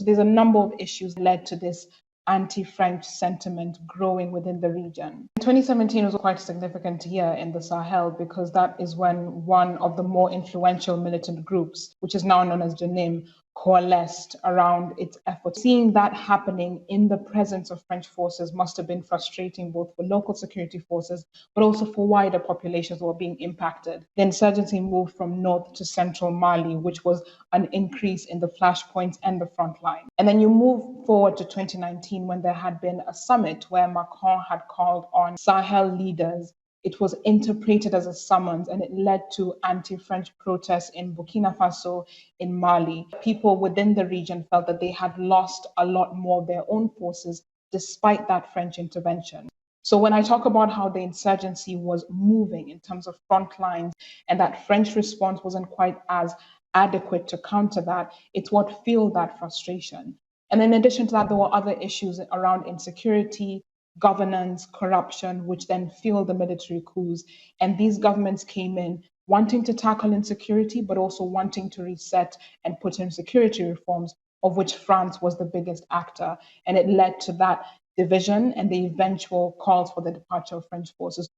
So there's a number of issues that led to this anti-French sentiment growing within the region. 2017 was quite a significant year in the Sahel because that is when one of the more influential militant groups, which is now known as Janim, coalesced around its efforts. Seeing that happening in the presence of French forces must have been frustrating both for local security forces, but also for wider populations who were being impacted. The insurgency moved from north to central Mali, which was an increase in the flashpoints and the front line. And then you move forward to 2019 when there had been a summit where Macron had called on Sahel leaders. It was interpreted as a summons and it led to anti-French protests in Burkina Faso, in Mali. People within the region felt that they had lost a lot more of their own forces despite that French intervention. So when I talk about how the insurgency was moving in terms of front lines and that French response wasn't quite as adequate to counter that, it's what fueled that frustration. And in addition to that, there were other issues around insecurity, governance, corruption, which then fueled the military coups. And these governments came in wanting to tackle insecurity, but also wanting to reset and put in security reforms, of which France was the biggest actor. And it led to that division and the eventual calls for the departure of French forces.